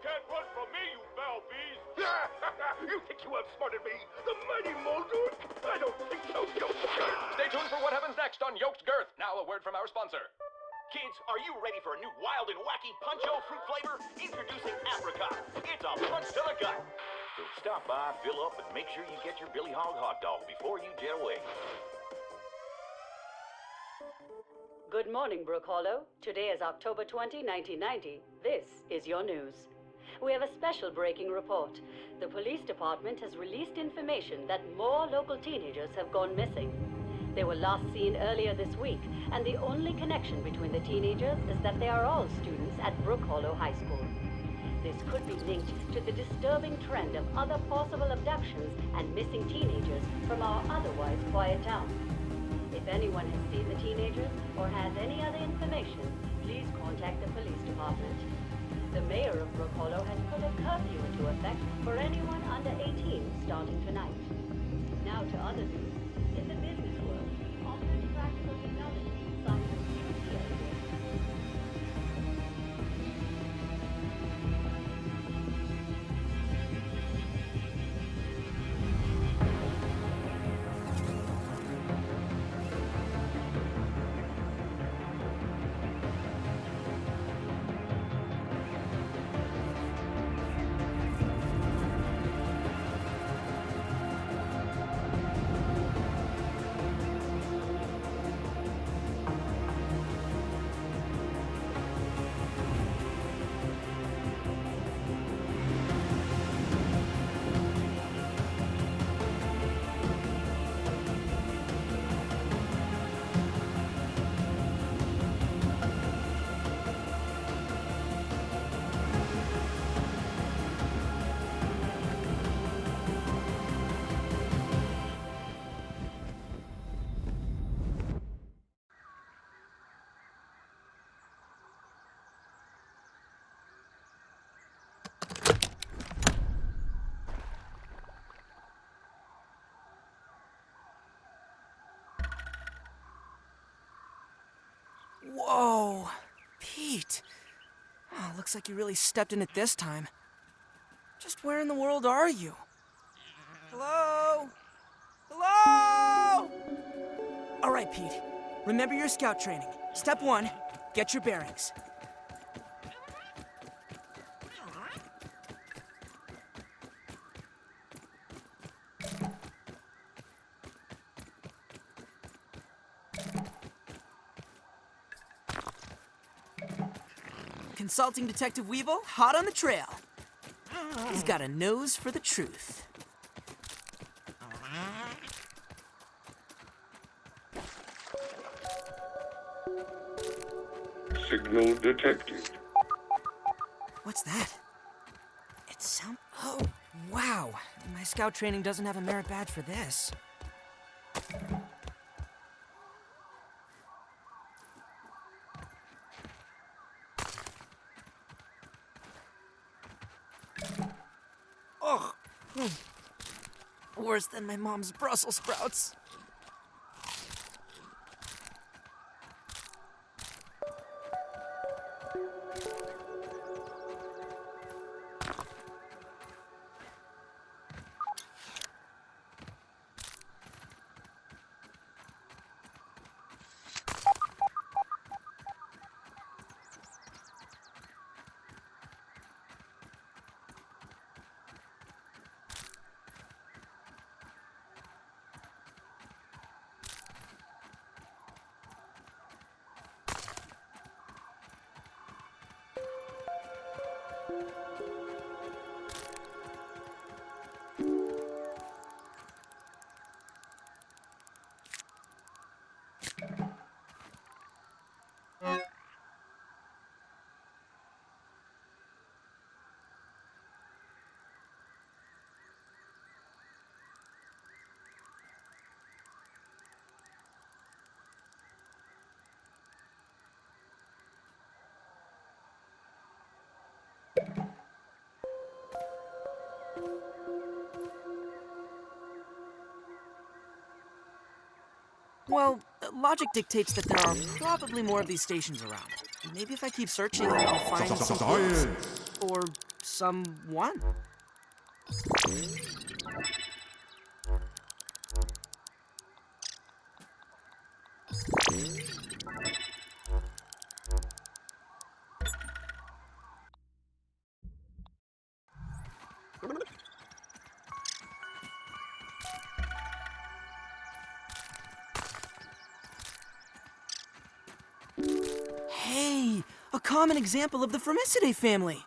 can't run from me, you foul bees! You think you outsmarted me? The mighty Muldoon? I don't think so, Yoked. Stay tuned for what happens next on Yoked Girth. Now a word from our sponsor. Kids, are you ready for a new wild and wacky Punch-O fruit flavor? Introducing Apricot. It's a punch to the gut. So stop by, fill up, and make sure you get your Billy Hog hot dog before you jet away. Good morning, Brook Hollow. Today is October 20, 1990. This is your news. We have a special breaking report. The police department has released information that more local teenagers have gone missing. They were last seen earlier this week, and the only connection between the teenagers is that they are all students at Brook Hollow High School. This could be linked to the disturbing trend of other possible abductions and missing teenagers from our otherwise quiet town. If anyone has seen the teenagers or has any other information, please contact the police department. The mayor of Brook Hollow has put a curfew into effect for anyone under 18 starting tonight. Now to other news. In the business world, offering practical technology, science, and Whoa, Pete. Oh, looks like you really stepped in it this time. Just where in the world are you? Hello? Hello? All right, Pete. Remember your scout training. Step 1, get your bearings. Consulting Detective Weevil, hot on the trail. He's got a nose for the truth. Signal detected. What's that? It sounds... Oh, wow. My scout training doesn't have a merit badge for this. Oh, worse than my mom's Brussels sprouts. Well, logic dictates that there are probably more of these stations around. Maybe if I keep searching, I'll find some clues. Or someone. Hey, a common example of the Formicidae family.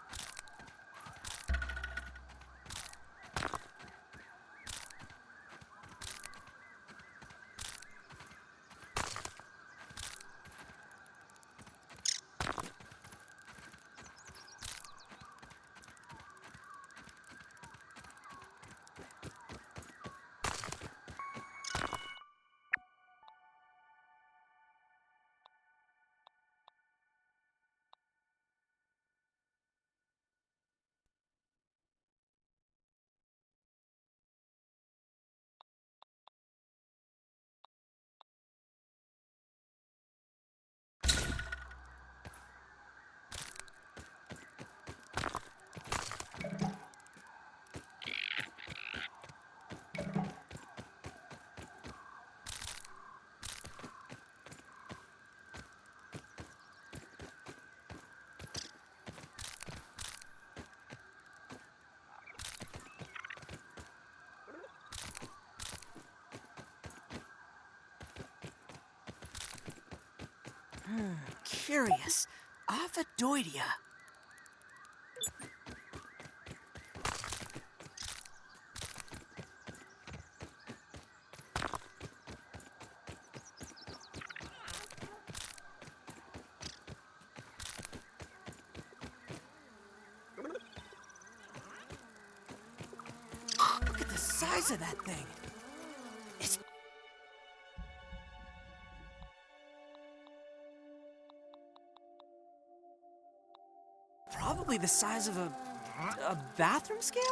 Curious. Ovidoidea. Look at the size of that thing. It's probably the size of a bathroom scale?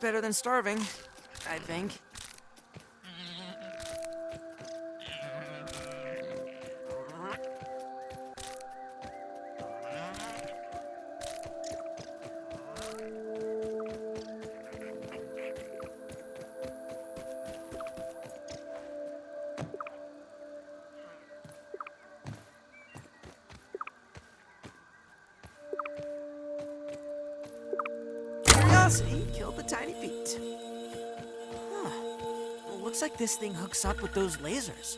Better than starving, I think. Curiosity killed the tiny beat. Huh. Well, looks like this thing hooks up with those lasers.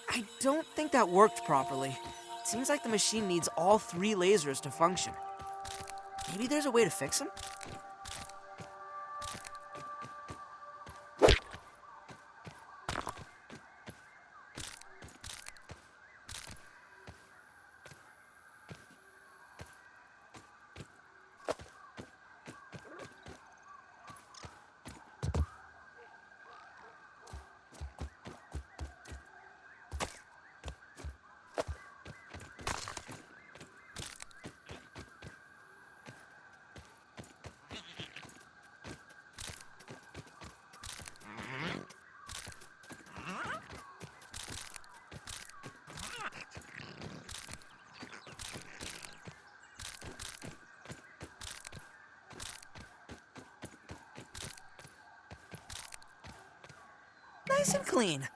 I don't think that worked properly. It seems like the machine needs all 3 lasers to function. Maybe there's a way to fix them? nice and clean.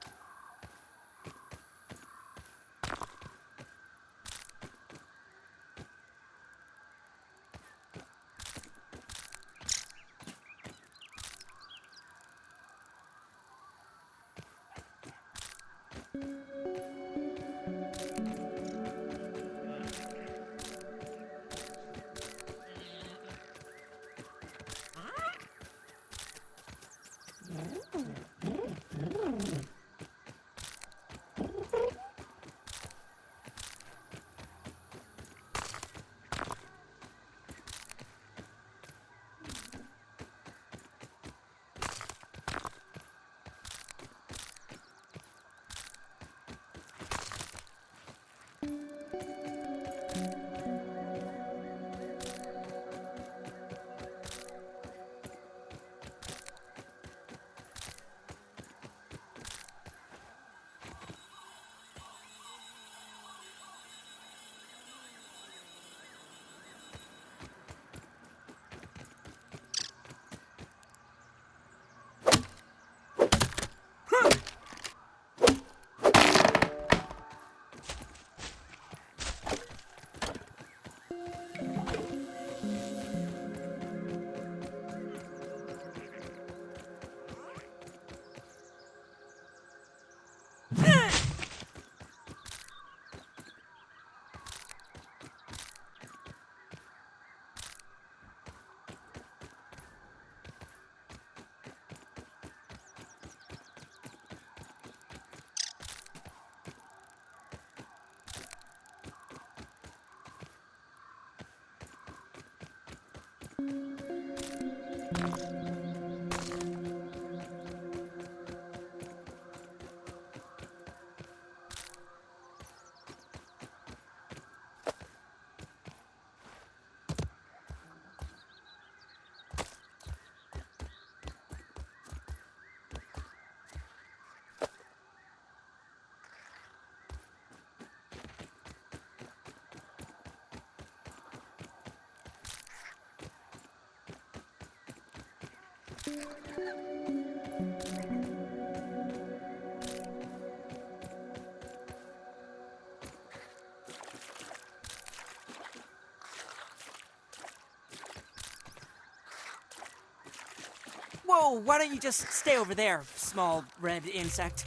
Whoa, why don't you just stay over there, small red insect?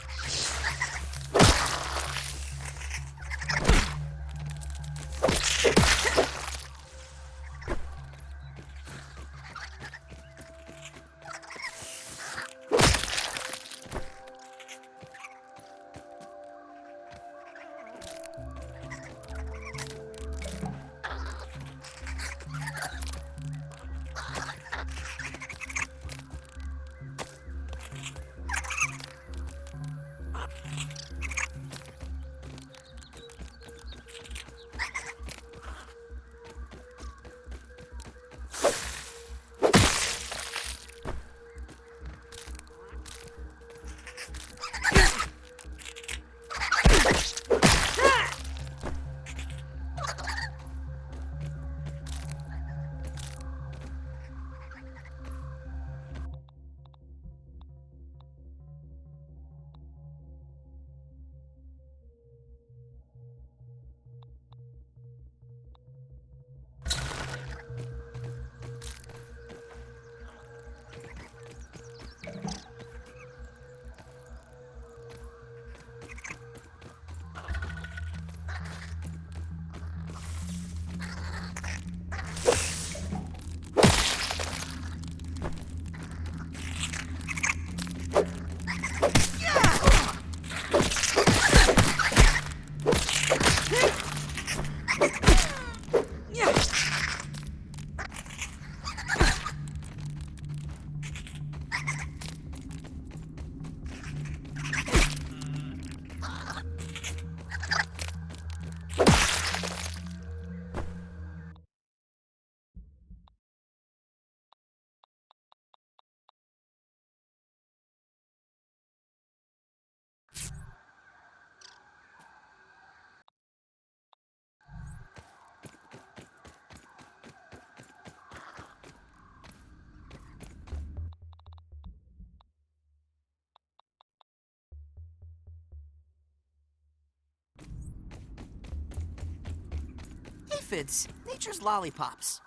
aphids, nature's lollipops.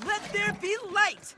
Let there be light!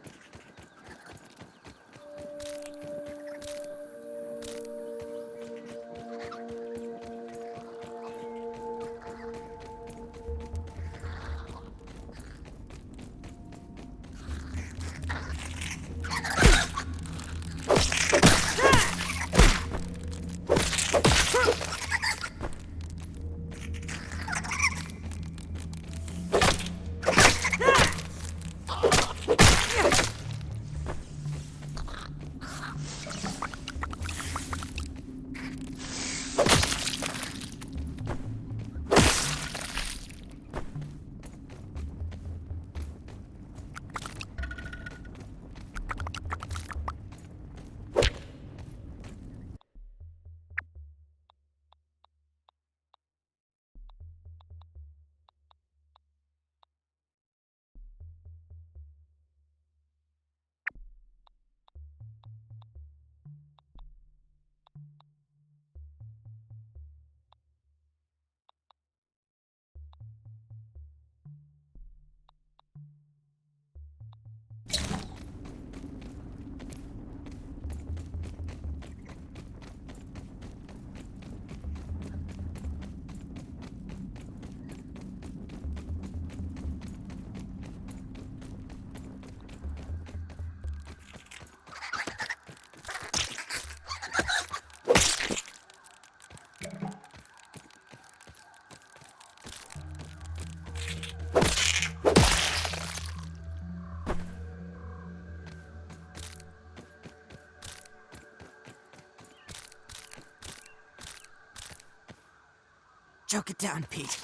Choke it down, Pete.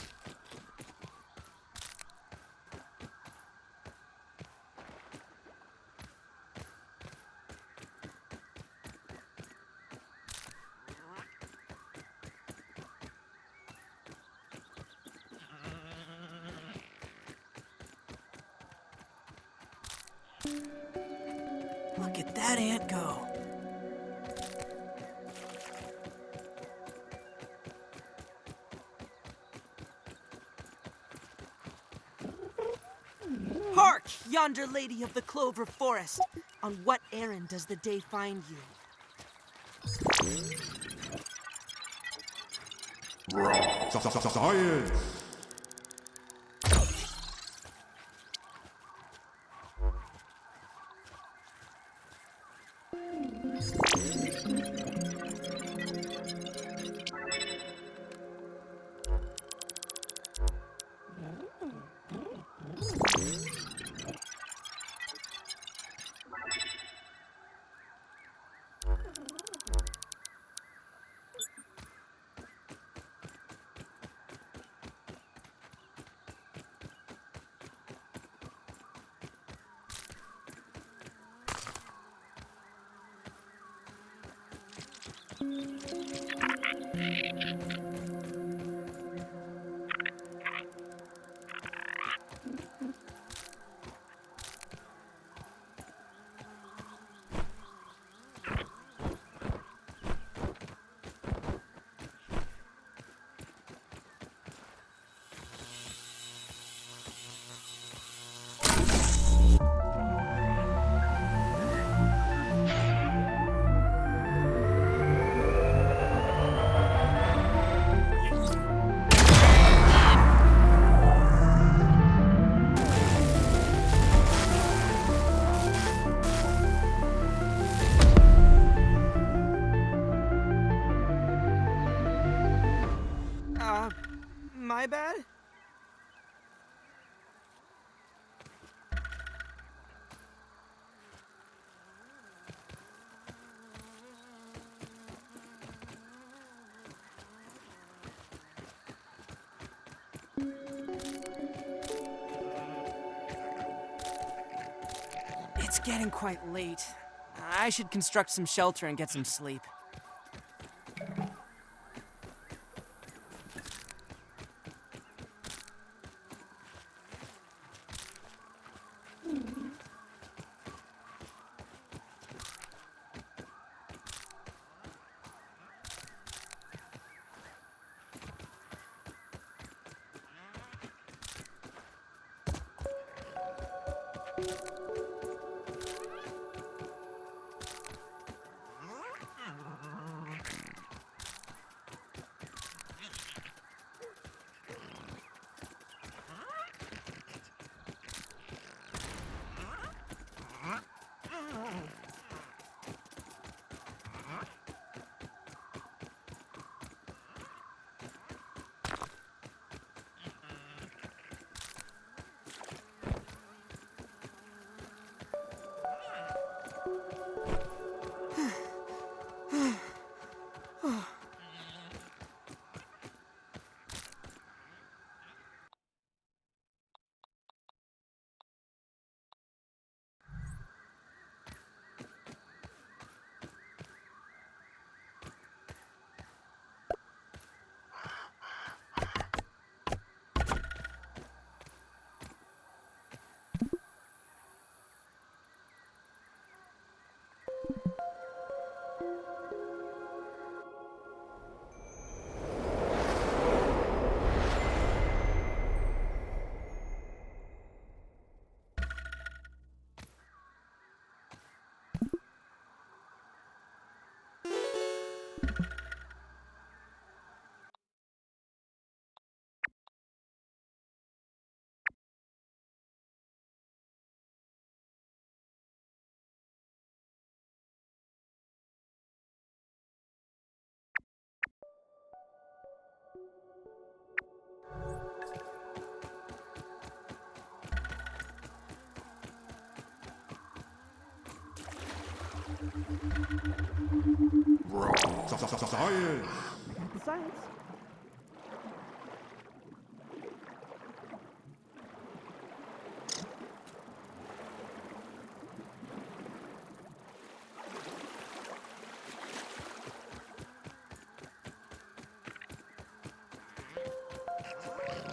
Look at that ant go. yonder lady of the Clover Forest. On what errand does the day find you? Science! My bad? It's getting quite late. I should construct some shelter and get some sleep. Science! Science.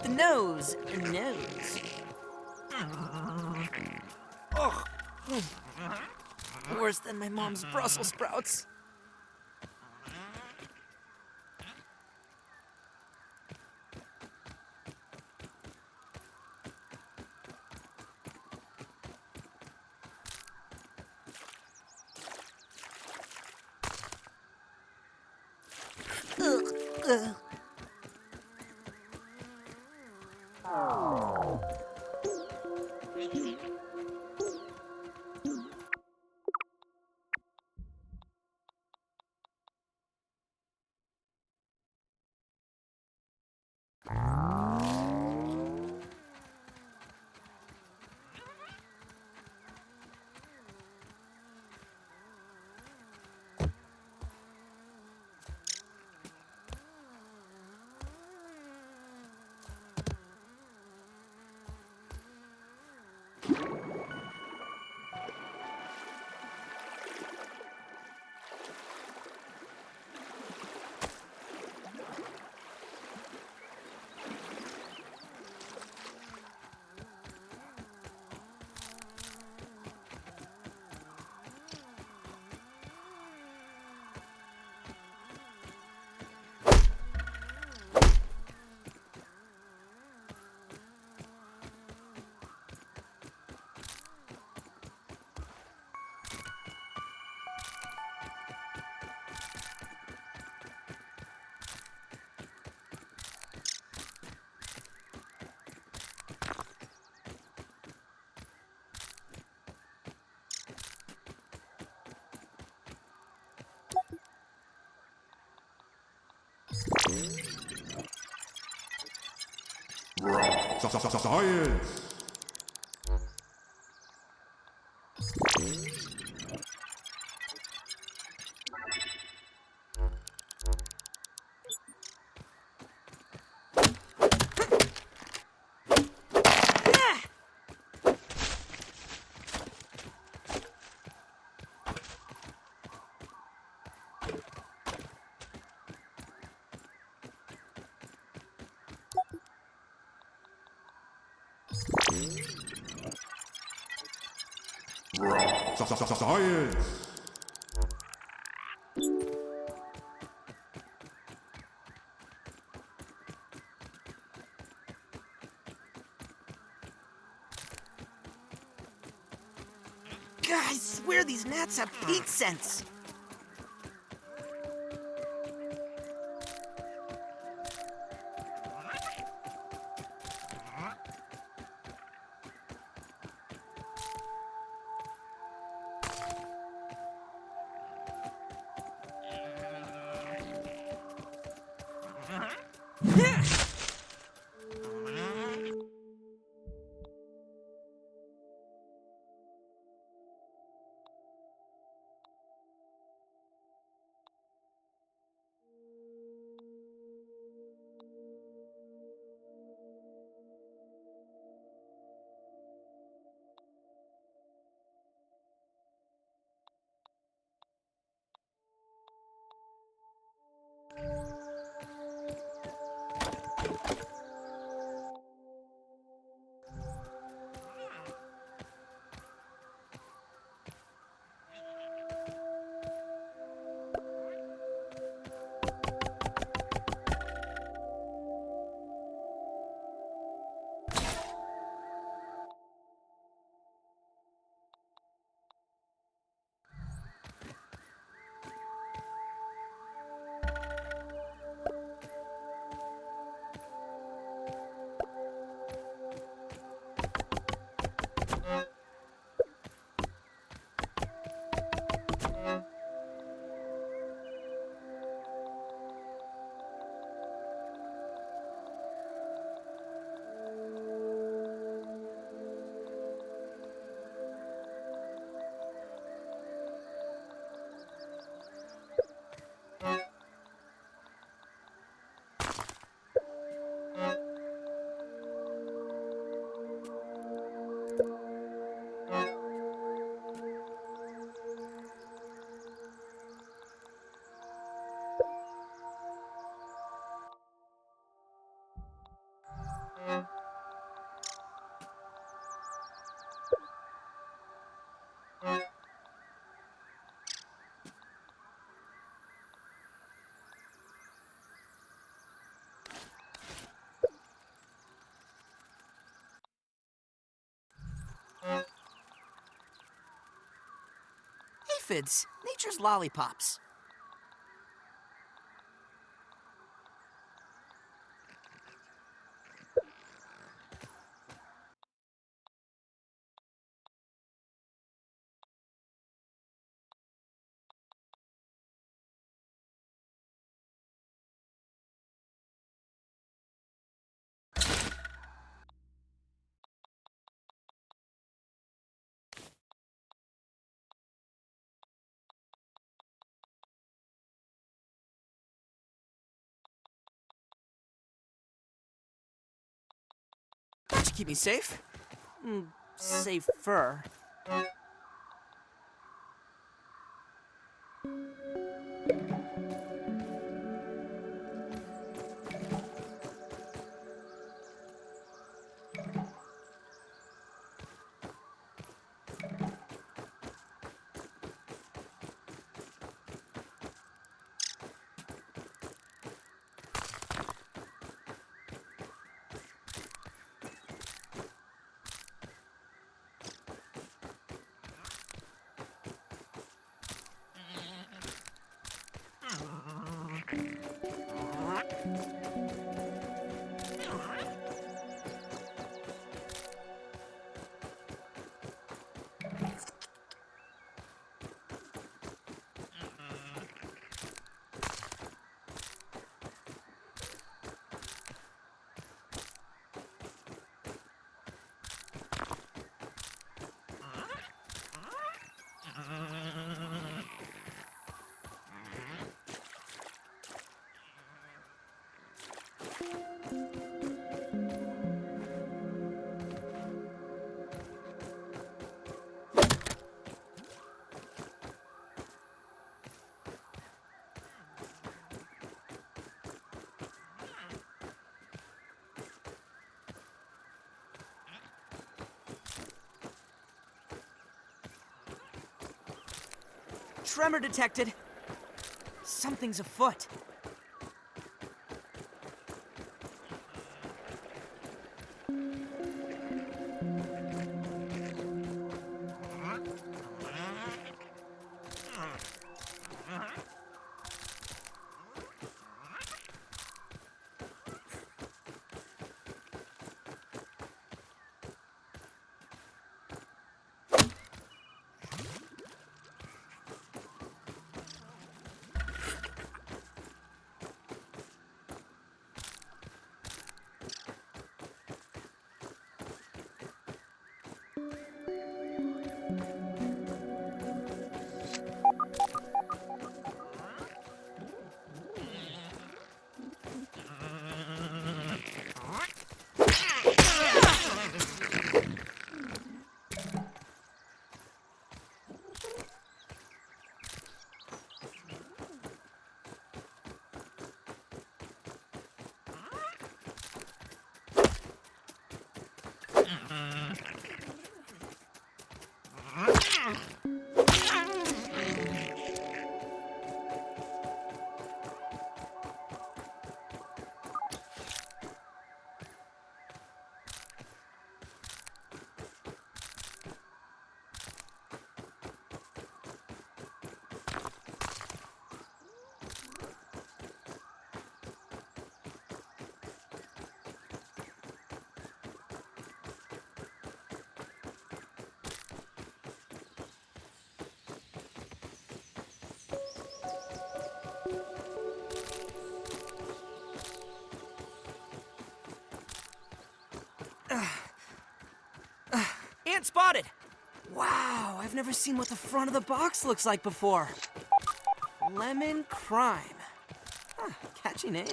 The nose. Ugh. Worse than my mom's Brussels sprouts. Science! Science! God, I swear these gnats have heat sense. Aphids, nature's lollipops. keep me safe. Safer. Tremor detected. Something's afoot. Ant spotted! Wow, I've never seen what the front of the box looks like before. Lemon Crime. Huh, catchy name.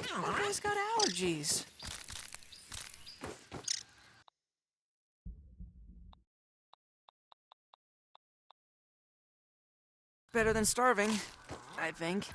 That boy's got allergies. Better than starving, I think.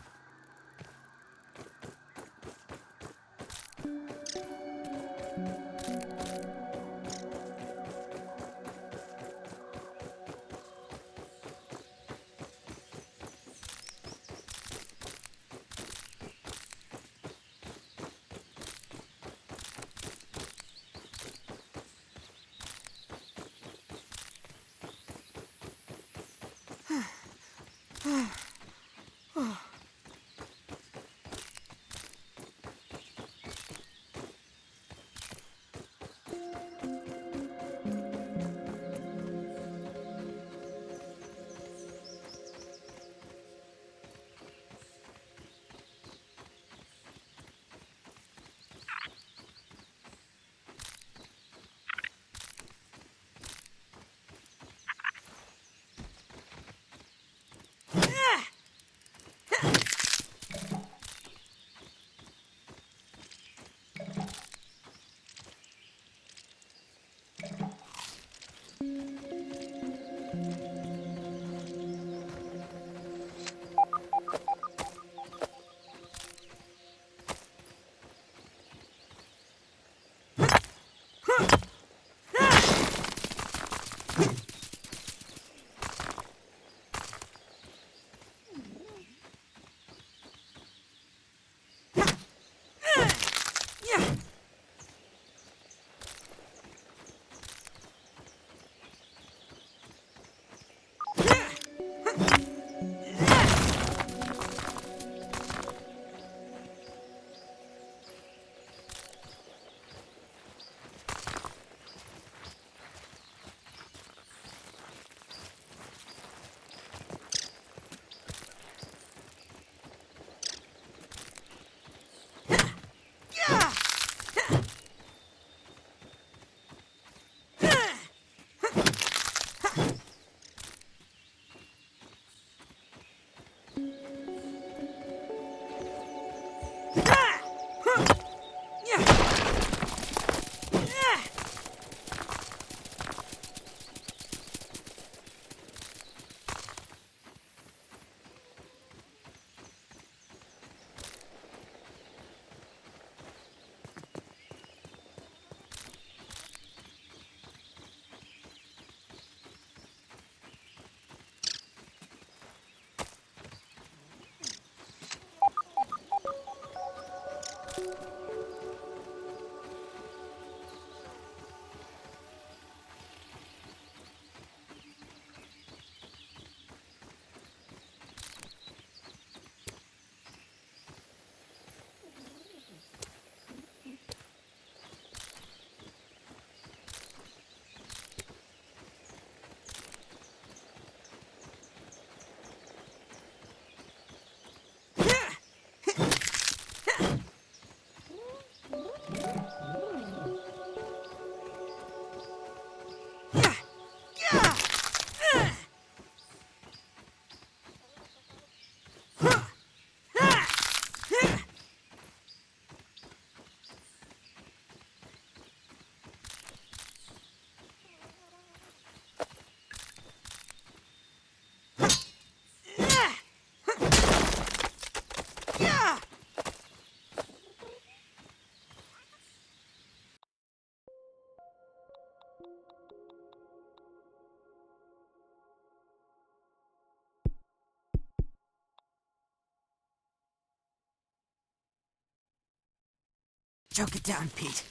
Choke it down, Pete.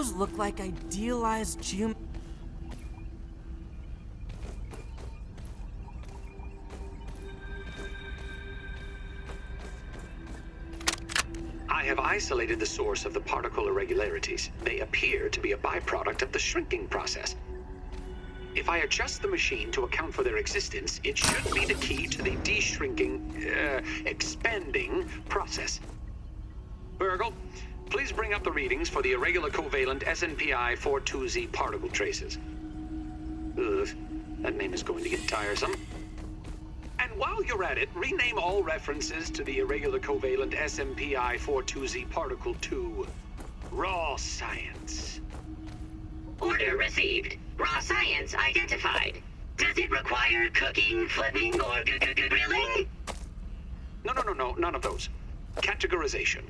those look like idealized I have isolated the source of the particle irregularities. They appear to be a byproduct of the shrinking process. If I adjust the machine to account for their existence, it should be the key to the expanding process. Burgle, please bring up the readings for the irregular covalent SNPI 42Z particle traces. Ugh, that name is going to get tiresome. And while you're at it, rename all references to the irregular covalent SMPI 42Z particle to raw science. Order received. Raw science identified. Does it require cooking, flipping, or grilling? No, none of those. Categorization.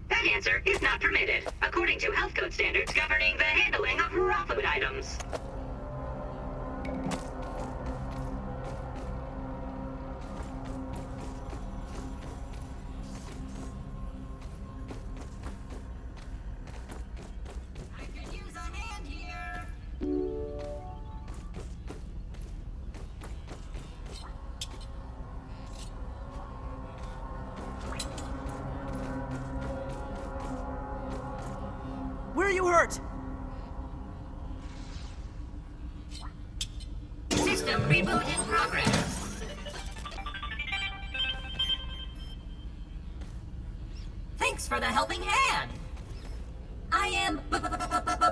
That answer is not permitted, according to health code standards governing the handling of raw food items. Where are you hurt? System reboot in progress. Thanks for the helping hand. I am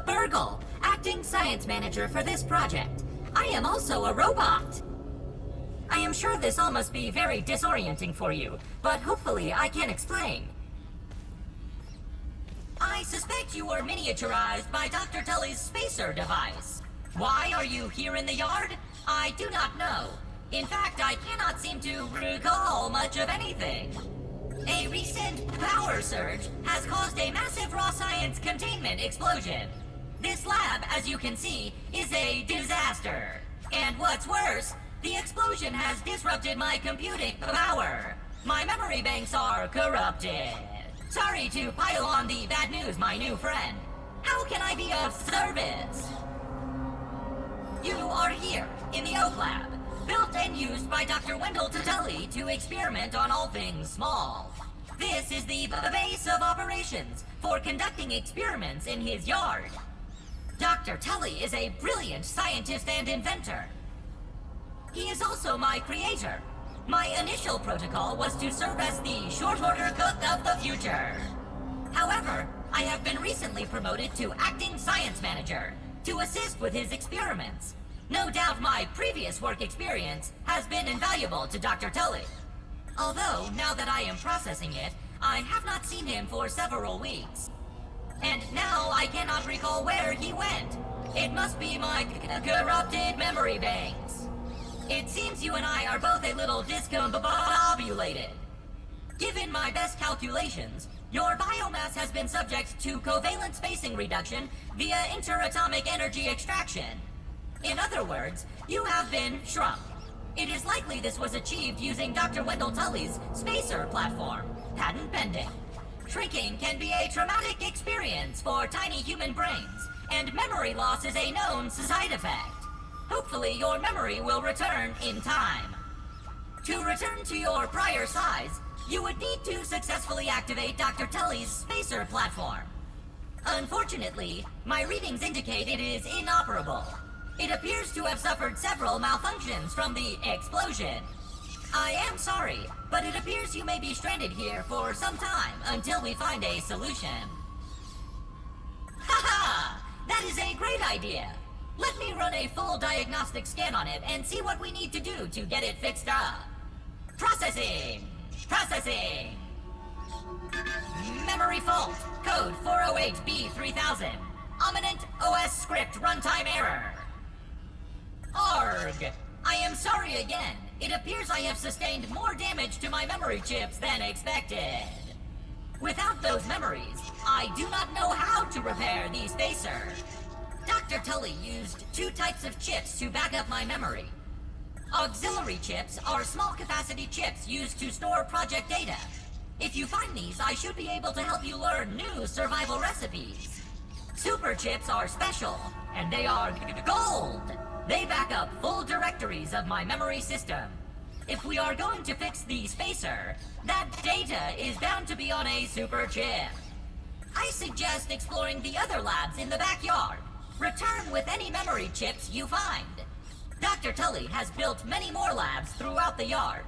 Burgle, acting science manager for this project. I am also a robot. I am sure this all must be very disorienting for you, but hopefully I can explain. I suspect you were miniaturized by Dr. Tully's spacer device. Why are you here in the yard? I do not know. In fact, I cannot seem to recall much of anything. A recent power surge has caused a massive raw science containment explosion. This lab, as you can see, is a disaster. And what's worse, the explosion has disrupted my computing power. My memory banks are corrupted. Sorry to pile on the bad news, my new friend. How can I be of service? You are here, in the Oak Lab, built and used by Dr. Wendell Tully to experiment on all things small. This is the base of operations for conducting experiments in his yard. Dr. Tully is a brilliant scientist and inventor. He is also my creator. My initial protocol was to serve as the short order cook of the future. However, I have been recently promoted to acting science manager to assist with his experiments. No doubt my previous work experience has been invaluable to Dr. Tully. Although, now that I am processing it, I have not seen him for several weeks. And now I cannot recall where he went. It must be my corrupted memory banks. It seems you and I are both a little discombobulated. Given my best calculations, your biomass has been subject to covalent spacing reduction via interatomic energy extraction. In other words, you have been shrunk. It is likely this was achieved using Dr. Wendell Tully's spacer platform, patent pending. Shrinking can be a traumatic experience for tiny human brains, and memory loss is a known side effect. Hopefully your memory will return in time. To return to your prior size, you would need to successfully activate Dr. Tully's spacer platform. Unfortunately, my readings indicate it is inoperable. It appears to have suffered several malfunctions from the explosion. I am sorry, but it appears you may be stranded here for some time until we find a solution. Haha! That is a great idea! Let me run a full diagnostic scan on it and see what we need to do to get it fixed up. Processing! Processing! Memory fault. Code 408B3000. Ominent OS script runtime error. Arg! I am sorry again. It appears I have sustained more damage to my memory chips than expected. Without those memories, I do not know how to repair the spacer. Dr. Tully used two types of chips to back up my memory. Auxiliary chips are small capacity chips used to store project data. If you find these, I should be able to help you learn new survival recipes. Super chips are special, and they are gold. They back up full directories of my memory system. If we are going to fix the spacer, that data is bound to be on a super chip. I suggest exploring the other labs in the backyard. Return with any memory chips you find. Dr. Tully has built many more labs throughout the yard.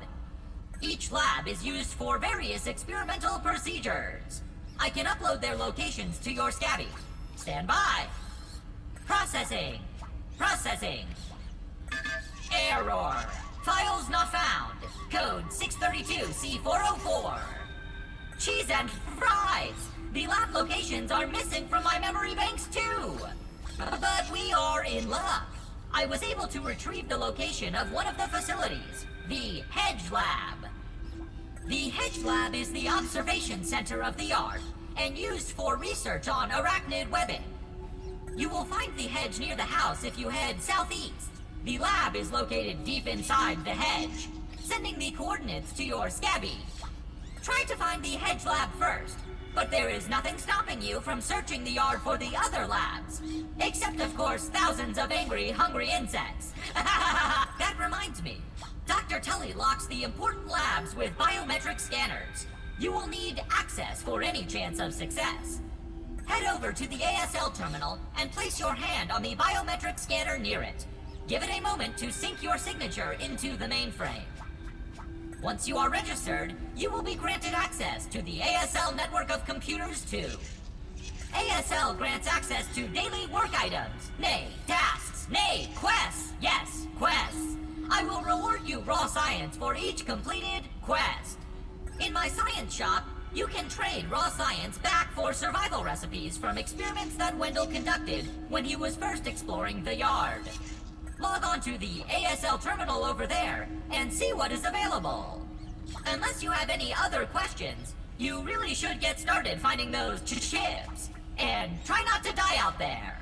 Each lab is used for various experimental procedures. I can upload their locations to your Scabby. Stand by. Processing. Processing. Error. Files not found. Code 632C404. Cheese and fries. The lab locations are missing from my memory banks too. But we are in luck. I was able to retrieve the location of one of the facilities, the Hedge Lab. The Hedge Lab is the observation center of the yard and used for research on arachnid webbing. You will find the hedge near the house if you head southeast. The lab is located deep inside the hedge, sending the coordinates to your Scabby. Try to find the Hedge Lab first, but there is nothing stopping you from searching the yard for the other labs. Except, of course, thousands of angry, hungry insects. That reminds me. Dr. Tully locks the important labs with biometric scanners. You will need access for any chance of success. Head over to the ASL terminal and place your hand on the biometric scanner near it. Give it a moment to sync your signature into the mainframe. Once you are registered, you will be granted access to the ASL network of computers too. ASL grants access to daily work items, nay, tasks, nay, quests. Yes, quests. I will reward you raw science for each completed quest. In my science shop, you can trade raw science back for survival recipes from experiments that Wendell conducted when he was first exploring the yard. Log on to the ASL terminal over there and see what is available. Unless you have any other questions, you really should get started finding those chips. And try not to die out there.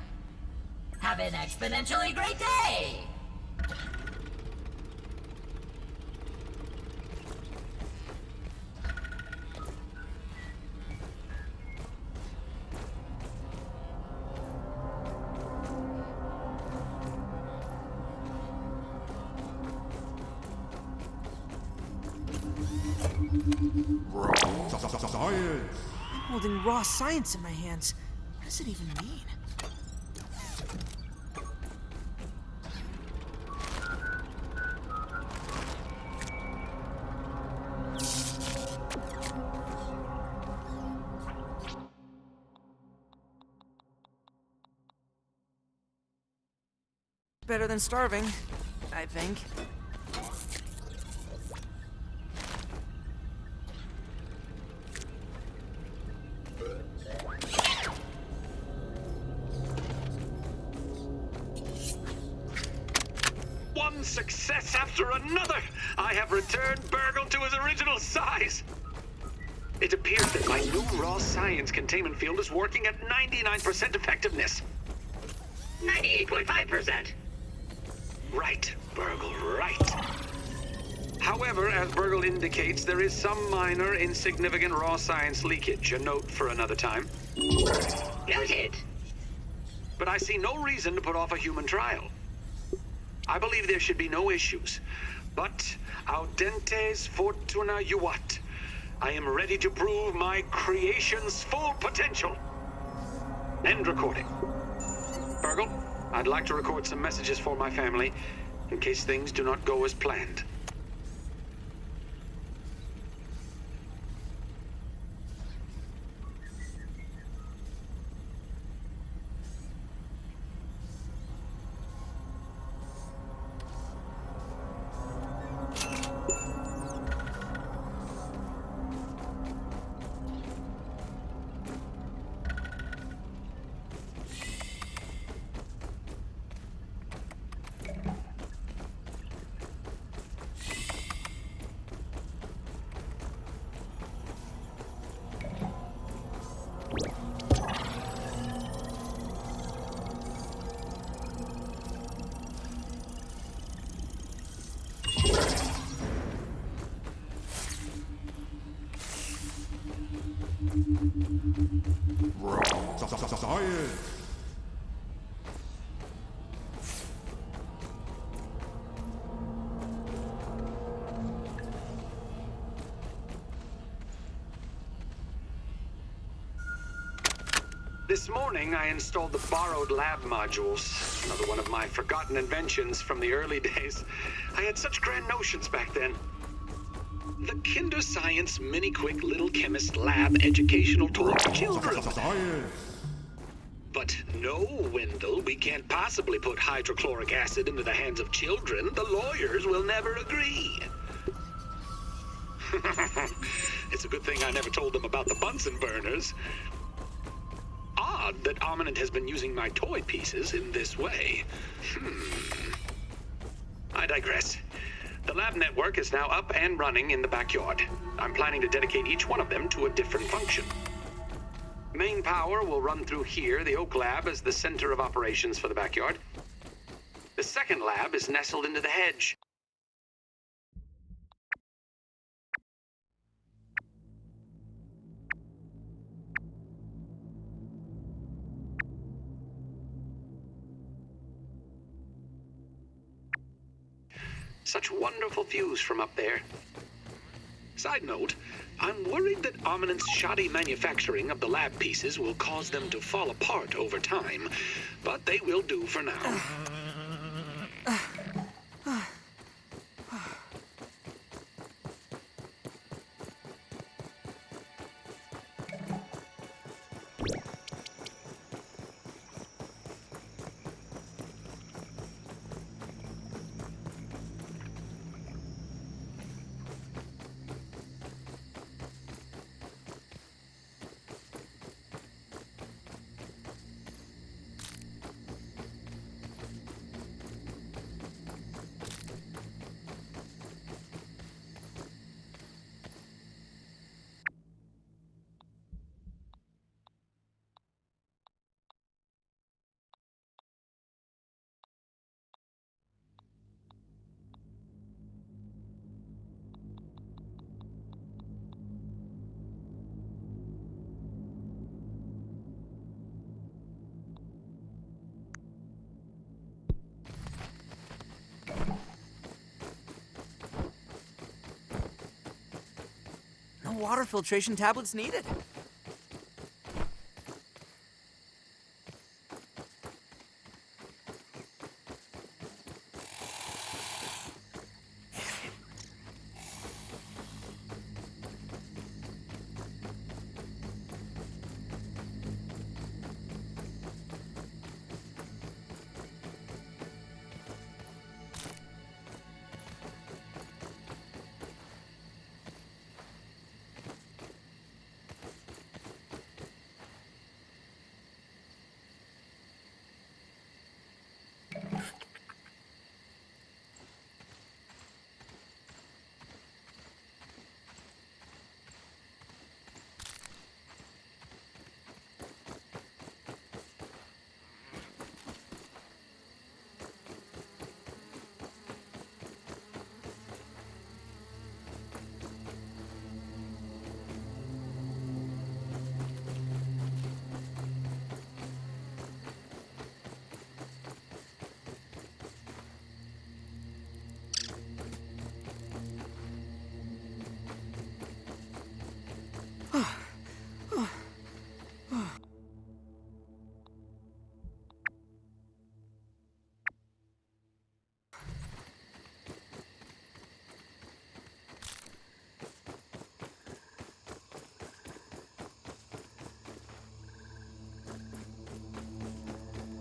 Have an exponentially great day! Science! I'm holding raw science in my hands. What does it even mean? Better than starving, I think. One success after another! I have returned Burgle to his original size! It appears that my new raw science containment field is working at 99% effectiveness. 98.5%. Right, Burgle, right. However, as Burgle indicates, there is some minor, insignificant raw science leakage. A note for another time. Noted. But I see no reason to put off a human trial. I believe there should be no issues. But audentes fortuna juvat. I am ready to prove my creation's full potential. End recording. Burgle, I'd like to record some messages for my family in case things do not go as planned. This morning, I installed the borrowed lab modules. Another one of my forgotten inventions from the early days. I had such grand notions back then. The Kinder Science Mini Quick Little Chemist Lab educational tool for children. Science. But no, Wendell, we can't possibly put hydrochloric acid into the hands of children. The lawyers will never agree. It's a good thing I never told them about the Bunsen burners. Odd that Ominent has been using my toy pieces in this way. I digress. The lab network is now up and running in the backyard. I'm planning to dedicate each one of them to a different function. Main power will run through here. The Oak Lab is the center of operations for the backyard. The second lab is nestled into the hedge. Such wonderful views from up there. Side note, I'm worried that Ominent's shoddy manufacturing of the lab pieces will cause them to fall apart over time, but they will do for now. No water filtration tablets needed.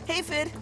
Hey, Fid.